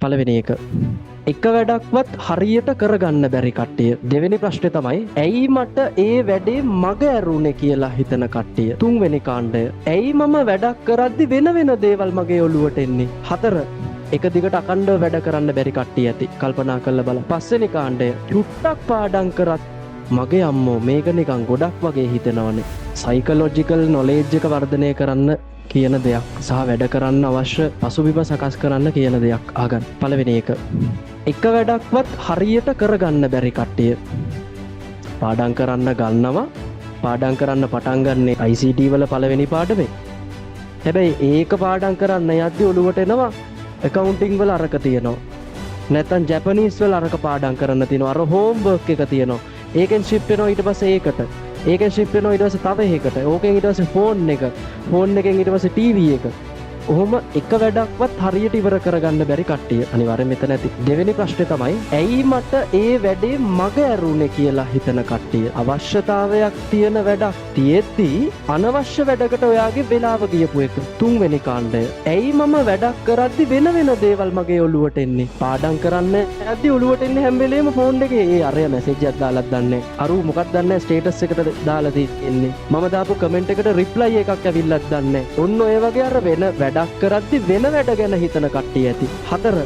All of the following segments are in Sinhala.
පළවෙනි එක. එක වැඩක්වත් හරියට කරගන්න බැරි කට්ටිය. දෙවෙනි ප්‍රශ්නේ තමයි ඇයි මට ඒ වැඩේ මග ඇරුනේ කියලා හිතන කට්ටිය. තුන්වෙනි කාණ්ඩය ඇයි මම වැඩක් කරද්දි වෙන වෙන දේවල් මගේ ඔළුවට එන්නේ. 4 එක දිගට අකණ්ඩව වැඩ කරන්න බැරි කට්ටිය ඇති. කල්පනා කරලා බලන්න. පස්වෙනි කාණ්ඩය චුට්ටක් පාඩම් කරත් මගේ අම්මෝ මේක නිකන් ගොඩක් වගේ හිතෙනවනේ. සයිකොලොජිකල් නොලෙජ් එක වර්ධනය කරන්න කියන දෙයක් සහ වැඩ කරන්න අවශ්‍ය පසුබිම සකස් කරන්න කියන දෙයක් ආගන්න. පළවෙනි එක. එක වැඩක්වත් හරියට කරගන්න බැරි කට්ටිය. පාඩම් කරන්න ගන්නවා. පාඩම් කරන්න පටන් ගන්නේ ICT වල පළවෙනි පාඩමේ. හැබැයි ඒක පාඩම් කරන්න යද්දි ඔළුවට එනවා accounting වල අරක තියෙනවා. නැත්නම් ජැපනීස් වල අරක පාඩම් කරන්න තියෙනවා. අර homework එක තියෙනවා. ඒකෙන් shift වෙනවා ඊට පස්සේ ඒකට. ඒකෙන් shift වෙනවා ඊට පස්සේ තව එකකට. ඕකෙන් ඊට පස්සේ ෆෝන් එක. ෆෝන් එකෙන් ඊට පස්සේ TV එක. ඔහොම එක වැඩක්වත් හරියට ඉවර කරගන්න බැරි කට්ටිය අනිවාර්යෙන් මෙතන ඇති. දෙවෙනි ප්‍රශ්නේ තමයි ඇයි මට ඒ වැඩේ මග ඇරුනේ කියලා හිතන කට්ටිය. අවශ්‍යතාවයක් තියෙන වැඩක් තියෙද්දි අනවශ්‍ය වැඩකට ඔයාගේ වෙලාව ගියපු එක. තුන්වෙනි කාණ්ඩය ඇයි මම වැඩක් කරද්දි වෙන වෙන දේවල් මගේ ඔළුවට එන්නේ. පාඩම් කරන්න යද්දි ඔළුවට එන්නේ හැම වෙලේම ෆෝන් එකේ ඒ අරය මැසේජ් එකක් දාලත් දන්නේ. අරු මොකක්ද දන්නේ ස්ටේටස් එකට දාලා තියෙන්නේ. මම දාපු කමෙන්ට් එකට රිප්ලයි එකක් ඇවිල්ලත් දන්නේ. ඔන්න ඔය වගේ අර වෙන වැඩක් කරද්දි වෙන වැඩ ගැන හිතන කට්ටිය ඇති. 4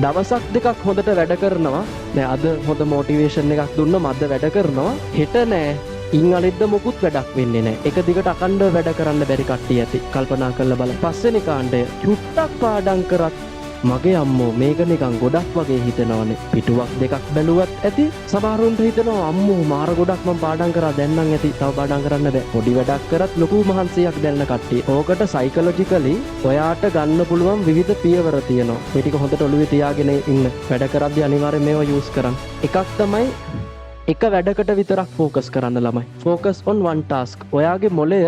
දවසක් දෙකක් හොඳට වැඩ කරනවා. නෑ අද හොඳ මොටිවේෂන් එකක් දුන්නම අද වැඩ කරනවා. හෙට නෑ ඉන් අනිද්දා මොකුත් වැඩක් වෙන්නේ නෑ. එක දිගට අකණ්ඩව වැඩ කරන්න බැරි කට්ටිය ඇති. කල්පනා කරලා බලන්න. පස්වෙනි කාණ්ඩය චුට්ටක් පාඩම් කරත් මගේ අම්මෝ මේක නිකන් ගොඩක් වගේ හිතනවනේ. පිටුවක් දෙකක් බැලුවත් ඇති. සමහරුන්ට හිතනවා අම්මෝ මාර ගොඩක් මම පාඩම් කරා දැන් නම් ඇති. තව පාඩම් කරන්න බෑ. පොඩි වැඩක් කරත් ලොකු මහන්සියක් දැල්න කට්ටිය. ඕකට සයිකොලොජිකලි ඔයාට ගන්න පුළුවන් විවිධ පියවර තියෙනවා. මේ ටික හොඳට ඔළුවේ තියාගෙන ඉන්න. වැඩ කරද්දී අනිවාර්යෙන් මේවා යූස් කරන්න. එකක් තමයි එක වැඩකට විතරක් ෆෝකස් කරන්න ළමයි. Focus on one task. ඔයාගේ මොළය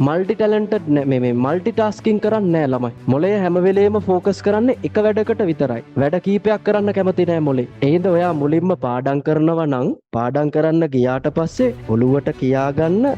මල්ටි ටැලන්ටඩ් මේ මල්ටි ටාස්කින් කරන්නේ නැහැ ළමයි. මොළය හැම වෙලේම ෆෝකස් කරන්නේ එක වැඩකට විතරයි. වැඩ කීපයක් කරන්න කැමති නැහැ මොළේ. එහෙනම් ඔයා මුලින්ම පාඩම් කරනවා නම් පාඩම් කරන්න ගියාට පස්සේ ඔළුවට කියාගන්න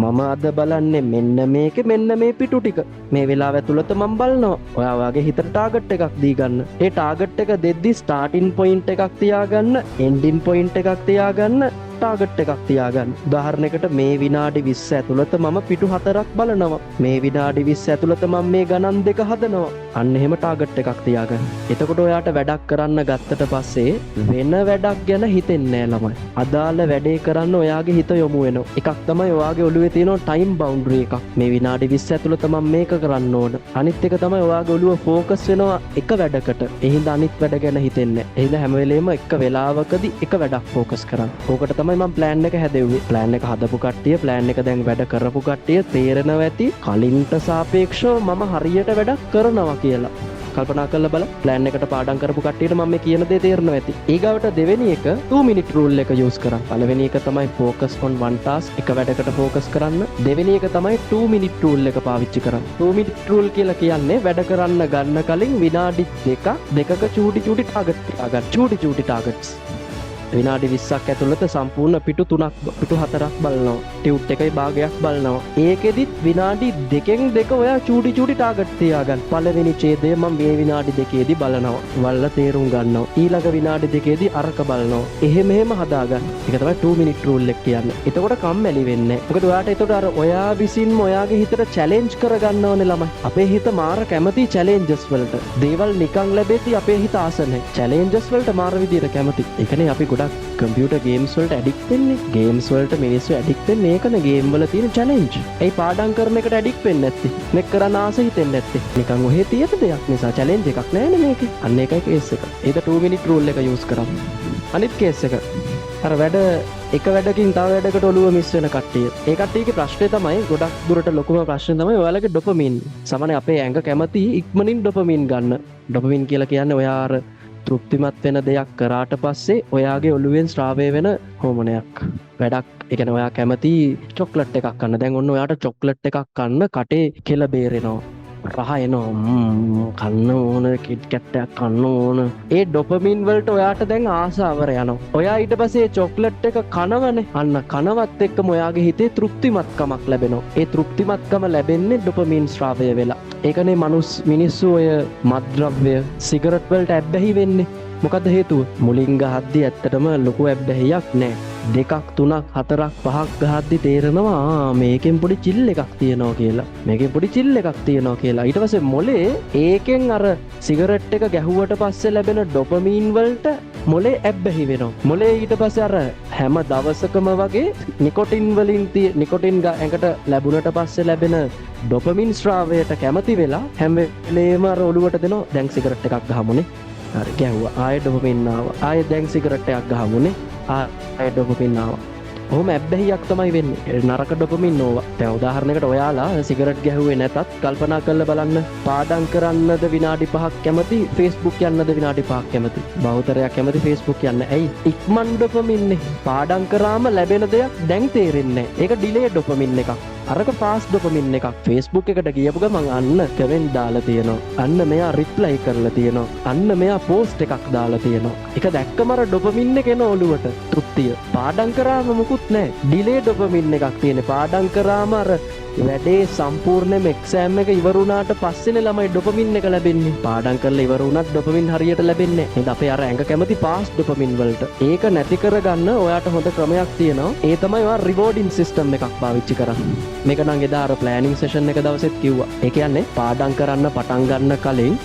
මම අද බලන්නේ මෙන්න මේකේ මෙන්න මේ පිටු ටික. මේ වෙලාව ඇතුළත මම බලනවා. ඔයා වාගේ හිතට ටාගට් එකක් දී ගන්න. ඒ ටාගට් එක දෙද්දි ස්ටාර්ටින් පොයින්ට් එකක් තියාගන්න, එන්ඩින් පොයින්ට් එකක් තියාගන්න, ටාගට් එකක් තියාගන්න. උදාහරණයකට මේ විනාඩි 20 ඇතුළත මම පිටු 4ක් බලනවා. මේ විනාඩි 20 ඇතුළත මම මේ ගණන් දෙක හදනවා. අන්න එහෙම ටාගට් එකක් තියාගන්න. එතකොට ඔයාට වැඩක් කරන්න ගත්තට පස්සේ වෙන වැඩක් ගැන හිතෙන්නේ නැහැ ළමයි. අදාළ වැඩේ කරන්න ඔයාගේ හිත යොමු වෙනවා. එකක් තමයි ඔයාගේ ඔළුවේ තියෙන ටයිම් බවුන්ඩරි එකක්. මේ විනාඩි 20 ඇතුළත මම මේක කරන්න ඕන. අනිත් එක තමයි ඔයාගේ ඔළුව ෆෝකස් වෙනවා එක වැඩකට. එහෙනම් අනිත් වැඩ ගැන හිතෙන්නේ නැහැ. එහෙනම් හැම වෙලේම එක වෙලාවකදී එක වැඩක් ෆෝකස් කරන්න. ඕකට තමයි මම ප්ලෑන් එක හැදෙව්වේ. ප්ලෑන් එක හදපු කට්ටිය, ප්ලෑන් එක දැන් වැඩ කරපු කට්ටිය තේරෙනවා ඇති කලින්ට සාපේක්ෂව මම හරියට වැඩක් කරනවා කියලා. කල්පනා කරලා බලන්න. ප්ලෑන් එකට පාඩම් කරපු කට්ටියට මම මේ කියන දේ තේරෙනවා ඇති. ඊගාවට දෙවෙනි එක 2 minute rule එක යූස් කරන්න. පළවෙනි එක තමයි focus on one task. එක වැඩකට focus කරන්න. දෙවෙනි එක තමයි 2 minute rule එක පාවිච්චි කරන්න. 2 minute rule කියලා කියන්නේ වැඩ කරන්න ගන්න කලින් විනාඩි දෙකක චූටි චූටි ටාගට් තියාගන්න. චූටි චූටි ටාගට්ස්. විනාඩි 20ක් ඇතුළත සම්පූර්ණ පිටු 4ක් බලනවා. ටියුට් එකේ භාගයක් බලනවා. ඒකෙදිත් විනාඩි 2න් ඔයා චූටි චූටි ටාගට් තියාගන්න. පළවෙනි ඡේදය මම මේ විනාඩි 2ේදී බලනවා. වල්ලා තේරුම් ගන්නවා. ඊළඟ විනාඩි 2ේදී අරක බලනවා. එහෙම හදාගන්න. ඒක තමයි 2 minute rule එක කියන්නේ. එතකොට කම්මැලි වෙන්නේ නැහැ. මොකද ඔයාට එතකොට අර ඔයා විසින්ම ඔයාගේ හිතට චැලෙන්ජ් කරගන්න ඕනේ ළමයි. අපේ හිත මාර කැමති චැලෙන්ජස් වලට. දේවල් නිකන් ලැබෙද්දි අපේ හිත ආස නැහැ. චැලෙන්ජස් වලට මාර විදියට කැමති. ඒකනේ අපි කම්පියුටර් ගේම්ස් වලට ඇඩික්ට් වෙන්නේ. ගේම්ස් වලට මිනිස්සු ඇඩික්ට් වෙන්නේ ඒකනේ ගේම් වල තියෙන චැලෙන්ජ්. ඒ පාඩම් කරන එකට ඇඩික්ට් වෙන්නේ නැත්තේ. මේක කරන්න ආස හිතෙන්නේ නැත්තේ. නිකන් ඔහෙ තියෙන දෙයක් නිසා චැලෙන්ජ් එකක් නැහැනේ මේකේ. අන්න ඒකයි කේස් එක. ඒක 2 minute rule එක යූස් කරමු. අනිත් කේස් එක. අර වැඩ එක වැඩකින් තව වැඩකට ඔළුව මිස් වෙන කට්ටිය. ඒ කට්ටියගේ ප්‍රශ්නේ තමයි ගොඩක් දුරට ලොකුම ප්‍රශ්නේ තමයි ඔයාලගේ ඩොපමින්. සමහරනේ අපේ ඇඟ කැමති ඉක්මනින් ඩොපමින් ගන්න. ඩොපමින් කියලා කියන්නේ ඔයා අර තෘප්තිමත් වෙන දෙයක් කරාට පස්සේ ඔයාගේ ඔළුවෙන් ස්‍රාවය වෙන හෝමෝනයක්. වැඩක් ඒ කියන්නේ ඔයා කැමති චොක්ලට් එකක් කන්න. දැන් ඔන්න ඔයාට චොක්ලට් එකක් කන්න කටේ කෙල බේරෙනවා. රහ එනවා. කන්න ඕන කිට් කැට් එකක් කන්න ඕන. ඒ ඩොපමින් වලට ඔයාට දැන් ආසාවර යනවා. ඔයා ඊට පස්සේ චොක්ලට් එක කනවනේ. අන්න කනවත් එක්කම ඔයාගේ හිතේ තෘප්තිමත්කමක් ලැබෙනවා. ඒ තෘප්තිමත්කම ලැබෙන්නේ ඩොපමින් ස්‍රාවය වෙලා. ඒකනේ මිනිස්සු ඔය මත්ද්‍රව්‍ය සිගරට් වලට ඇබ්බැහි වෙන්නේ. මොකද හේතුව? මුලින් ගහද්දි ඇත්තටම ලොකු ඇබ්බැහියක් නෑ. 2 3 4 5ක් ගහද්දි තේරෙනවා මේකෙන් පොඩි චිල් එකක් තියෙනවා කියලා. මේකෙන් පොඩි චිල් එකක් තියෙනවා කියලා. ඊට පස්සේ මොලේ ඒකෙන් අර සිගරට් එක ගැහුවට පස්සේ ලැබෙන ඩොපමීන් වලට මොලේ ඇබ්බැහි වෙනවා. මොලේ ඊට පස්සේ අර හැම දවසකම වගේ නිකොටින් ඇඟට ලැබුණට පස්සේ ලැබෙන ඩොපමින් ස්‍රාවයට කැමති වෙලා හැම වෙලේම අර ඔළුවට දෙනවා දැන් සිගරට් එකක් ගහමුනේ. හරි ගැහුවා. ආයෙ ඩොපමින් ආවා. ආයෙ දැන් සිගරට් එකක් ගහමුනේ. ආයෙ ඩොපමින් ආවා. ඔහොම ඇබ්බැහියක් තමයි වෙන්නේ. නරක ඩොපමින් ඕවා. දැන් උදාහරණයකට ඔයාලා සිගරට් ගැහුවේ නැතත් කල්පනා කරලා බලන්න. පාඩම් කරන්නද විනාඩි 5ක් කැමති, Facebook යන්නද විනාඩි 5ක් කැමති? බහුතරයක් කැමති Facebook යන්න. ඇයි? ඉක්මන් ඩොපමින් නේ. පාඩම් කරාම ලැබෙන දෙයක් දැන් තේරෙන්නේ නැහැ. ඒක ඩිලේ ඩොපමින් එකක්. අරක ෆාස්ට් ඩොපමින් එකක්. Facebook එකට ගියපු ගමන් අන්න කමෙන්ට් දාලා තියෙනවා. අන්න මෙයා රිප්ලයි කරලා තියෙනවා. අන්න මෙයා පෝස්ට් එකක් දාලා තියෙනවා. ඒක දැක්කම අර ඩොපමින් එක එන ඔළුවට තෘප්තිය. පාඩම් කරාම මුකුත් නැහැ. ඩිලේ ඩොපමින් එකක් තියෙන්නේ. පාඩම් කරාම අර වැඩේ සම්පූර්ණයෙන්ම එක්සෑම් එක ඉවර වුණාට පස්සේනේ ළමයි ඩොපමින් එක ලැබෙන්නේ. පාඩම් කරලා ඉවර වුණත් ඩොපමින් හරියට ලැබෙන්නේ නැහැ. නේද? අපේ අර ඇඟ කැමති ෆාස්ට් ඩොපමින් වලට. ඒක නැති කරගන්න ඔයාට හොඳ ක්‍රමයක් තියෙනවා. ඒ තමයි ඔයා රිවෝඩින් සිස්ටම් එකක් පාවිච්චි කරන්නේ. මේක නම් එදා අර ප්ලෑනින් සෙෂන් එක දවසෙත් කිව්වා. ඒ කියන්නේ පාඩම් කරන්න පටන් ගන්න කලින්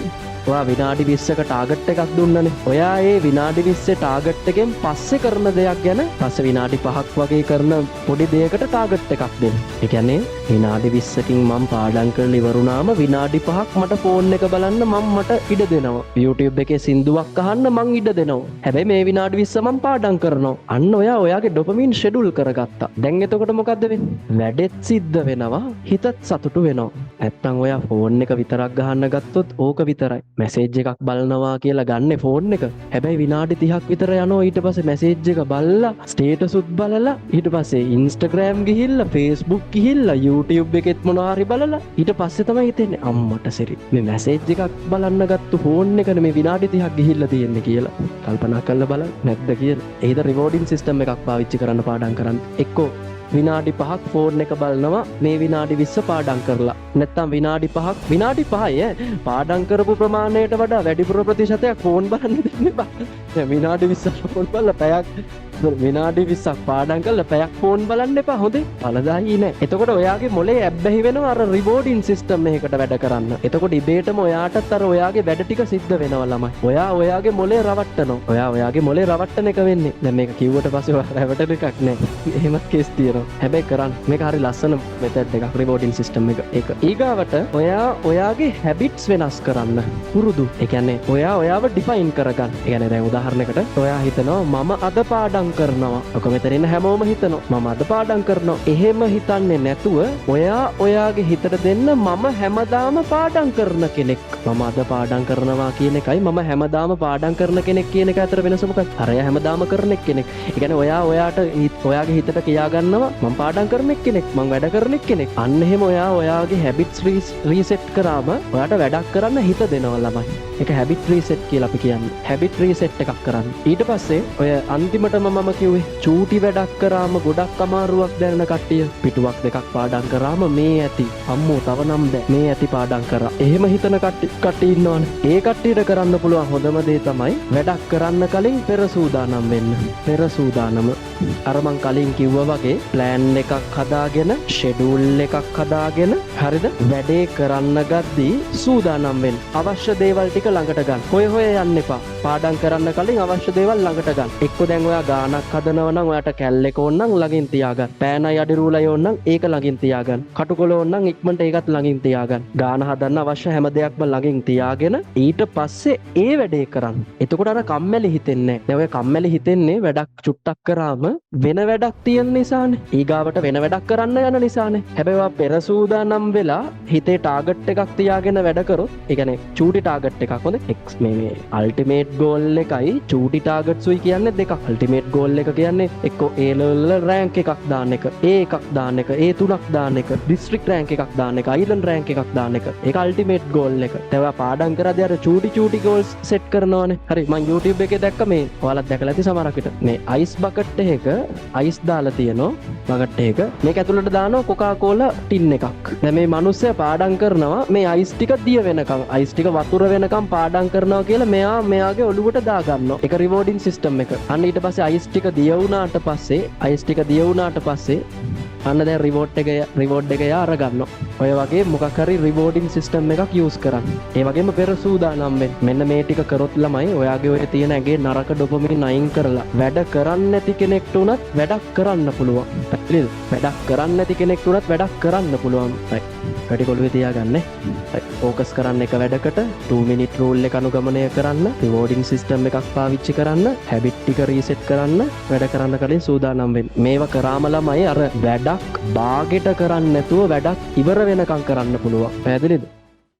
ඔයා විනාඩි 20ක ටාගට් එකක් දුන්නනේ. ඔයා ඒ විනාඩි 20 ටාගට් එකෙන් පස්සේ කරන දෙයක් ගැන පස්සේ විනාඩි 5ක් වගේ කරන පොඩි දෙයකට ටාගට් එකක් දෙන්න. ඒ කියන්නේ විනාඩි 20කින් මම පාඩම් කරලා ඉවරුනාම විනාඩි 5ක් මට ෆෝන් එක බලන්න මට ඉඩ දෙනවා. YouTube එකේ සින්දුවක් අහන්න මං ඉඩ දෙනවා. හැබැයි මේ විනාඩි 20 මම පාඩම් කරනවා. අන්න ඔයා ඔයාගේ ඩොපමින් ෂෙඩියුල් කරගත්තා. දැන් එතකොට මොකද්ද වෙන්නේ? වැඩෙත් සිද්ධ වෙනවා, හිතත් සතුටු වෙනවා. නැත්තම් ඔයා ෆෝන් එක විතරක් ගහන්න ගත්තොත් ඕක විතරයි. මැසේජ් එකක් බලනවා කියලා ගන්න ෆෝන් එක. හැබැයි විනාඩි 30ක් විතර යනවා. ඊට පස්සේ මැසේජ් එක බලලා ස්ටේටස් උත් බලලා ඊට පස්සේ Instagram ගිහිල්ලා Facebook ගිහිල්ලා YouTube එකෙත් මොනවා හරි බලලා ඊට පස්සේ තමයි හිතෙන්නේ අම්මට සරි මේ මැසේජ් එකක් බලන්න ගත්ත ෆෝන් එකනේ මේ විනාඩි 30ක් ගිහිල්ලා තියෙන්නේ කියලා. කල්පනා කරලා බලන්න නැද්ද කියලා. ඒද රිවෝඩින් සිස්ටම් එකක් පාවිච්චි කරන්න පාඩම් කරන්න. එක්කෝ විනාඩි 5ක් ෆෝන් එක බලනවා මේ විනාඩි 20 පාඩම් කරලා. නැත්තම් විනාඩි 5යි පාඩම් කරපු ප්‍රමාණයට වඩා වැඩිපුර ප්‍රතිශතයක් ෆෝන් බලන්න දෙන්න එපා. දැන් විනාඩි 20ක් ෆෝන් බලලා පැයක් විනාඩි 20ක් පාඩම් කරලා පැයක් ෆෝන් බලන්න එපා. හොඳේ. පළදායි නෑ. එතකොට ඔයාගේ මොලේ ඇබ්බැහි වෙනවා අර රිවෝඩින් සිස්ටම් එකකට වැඩ කරන්න. එතකොට ඉබේටම ඔයාටත් අර ඔයාගේ වැඩ ටික සිද්ධ වෙනවා ළමයි. ඔයා ඔයාගේ මොලේ රවට්ටනවා. ඔයා ඔයාගේ මොලේ රවට්ටන එක වෙන්නේ. දැන් මේක කිව්වට පස්සේ ඔයා රවට්ටන එකක් නෑ. එහෙමත් කේස් තියෙනවා. හැබැයි කරන්න මේක හරි ලස්සන මෙතඩ් එකක් රිවෝඩින් සිස්ටම් එක. ඒක ඊගාවට ඔයා ඔයාගේ හැබිට්ස් වෙනස් කරන්න පුරුදු. ඒ කියන්නේ ඔයා ඔයාව ඩිෆයින් කරගන්න. ඒ කියන්නේ දැන් උදාහරණයකට ඔයා හිතනවා මම අද පාඩම් කරනවා. ඔක මෙතන ඉන්න හැමෝම හිතනවා මම අද පාඩම් කරනවා. එහෙම හිතන්නේ නැතුව ඔයා ඔයාගේ හිතට දෙන්න මම හැමදාම පාඩම් කරන කෙනෙක්. මම අද පාඩම් කරනවා කියන එකයි මම හැමදාම පාඩම් කරන කෙනෙක් කියන එක අතර වෙනස මොකක්ද? අරයා හැමදාම කරන කෙනෙක්. ඒ කියන්නේ ඔයා ඔයාට ඔයාගේ හිතට කියා ගන්නවා මම පාඩම් කරන කෙනෙක් මම වැඩ කරන කෙනෙක්. අන්න එහෙම ඔයා ඔයාගේ හැබිට්ස් රීසෙට් කරාම ඔයාට වැඩක් කරන්න හිත දෙනවා ළමයි. ඒක හැබිට් රීසෙට් කියලා අපි කියන්නේ. හැබිට් රීසෙට් එකක් කරන්න. ඊට පස්සේ ඔය අන්තිමටම මම කිව්වේ චූටි වැඩක් කරාම ගොඩක් අමාරුවක් දැනෙන කට්ටිය පිටුවක් දෙකක් පාඩම් කරාම මේ ඇති අම්මෝ තව නම් බෑ මේ ඇති පාඩම් කරා. එහෙම හිතන කට්ටිය ඉන්නවනේ. ඒ කට්ටියට කරන්න පුළුවන් හොඳම දේ තමයි වැඩක් කරන්න කලින් පෙර සූදානම් වෙන්න. පෙර සූදානම අර මං කලින් කිව්වා වගේ ප්ලෑන් එකක් හදාගෙන ෂෙඩියුල් එකක් හදාගෙන හරිද වැඩේ කරන්න ගද්දී සූදානම් වෙන්න. අවශ්‍ය දේවල් ටික ළඟට ගන්න. හොය යන්න එපා. පාඩම් කරන්න කලින් අවශ්‍ය දේවල් ළඟට ගන්න. එක්ක දැන් ඔයා ගානක් හදනවා නම් ඔයාට කැල්ලක ඕන නම් ළඟින් තියාගන්න. පෑනයි අඩි රූලයි ඕන නම් ඒක ළඟින් තියාගන්න. කටුකොල ඕන නම් ඉක්මනට ඒකත් ළඟින් තියාගන්න. ගාන හදන්න අවශ්‍ය හැම දෙයක්ම ළඟින් තියාගෙන ඊට පස්සේ ඒ වැඩේ කරන්න. එතකොට අර කම්මැලි හිතෙන්නේ නැහැ. දැන් ඔය කම්මැලි හිතෙන්නේ වැඩක් චුට්ටක් කරාම වෙන වැඩක් තියෙන නිසානේ. ඊගාවට වෙන වැඩක් කරන්න යන නිසානේ. හැබැයි ඔයා පෙර සූදානම් වෙලා හිතේ ටාගට් එකක් තියාගෙන වැඩ කරොත්, ඒ කියන්නේ චූටි ටාගට් එකක් හොඳ මේ අල්ටිමේට් ගෝල් එකයි චූටි ටාගට්ස් උයි කියන්නේ දෙකක්. අල්ටිමේට් ගෝල් එක කියන්නේ එක්කෝ A level රෑන්ක් එකක් දාන්න එක, A එකක් දාන්න එක, A3ක් දාන්න එක, ඩිස්ට්‍රික්ට් රෑන්ක් එකක් දාන්න එක, අයිලන්ඩ් රෑන්ක් එකක් දාන්න එක. ඒක අල්ටිමේට් ගෝල් එක. දැන් ඔයා පාඩම් කරද්දී අර චූටි ගෝල්ස් සෙට් කරනවානේ. හරි මම YouTube එකේ දැක්ක මේ ඔයාලත් දැකලා ඇති සමහරක් විට මේ අයිස් බකට් එකක අයිස් දාලා තියෙනවා. බකට් එක. මේක ඇතුළට දානවා කොකාකෝලා ටින් එකක්. දැන් මේ මිනිස්සයා පාඩම් කරනවා මේ අයිස් ටික දිය වෙනකම් අයිස් ටික වතුර වෙනකම් පාඩම් කරනවා කියලා මෙයාගේ ඔළුවට දා ගන්නවා. ඒක රිවෝඩින් සිස්ටම් එක. අන්න ඊට පස්සේ අයිස් ටික දිය වුණාට පස්සේ අන්න දැන් රිවෝඩ් එක යා අරගන්නවා. ඔය වගේ මොකක් හරි රිවෝඩින් සිස්ටම් එකක් යූස් කරන්න. ඒ වගේම පෙර සූදානම් වෙන්න. මෙන්න මේ ටික කරොත් ළමයි ඔයාගේ ඔය තියෙන ඇගේ නරක ඩොපමින් අයින් කරලා වැඩ කරන්නේ නැති කෙනෙක්ට උනත් වැඩක් කරන්න පුළුවන්. පැහැදිලිද? වැඩක් කරන්නේ නැති කෙනෙක්ට උනත් වැඩක් කරන්න පුළුවන්. හරි. වැඩි කොළුවේ තියාගන්න. හරි. ફોකස් කරන්න එක වැඩකට 2 minute rule එක අනුගමනය කරන්න, රිවෝඩින් සිස්ටම් එකක් පාවිච්චි කරන්න, හැබිට් ටික රීසෙට් කරන්න, වැඩ කරන්න කලින් සූදානම් වෙන්න. මේවා කරාම ළමයි අර වැඩක් බාගෙට කරන්න නැතුව වැඩක් ඉවර වෙනකම් කරන්න පුළුවන්. පැහැදිලිද?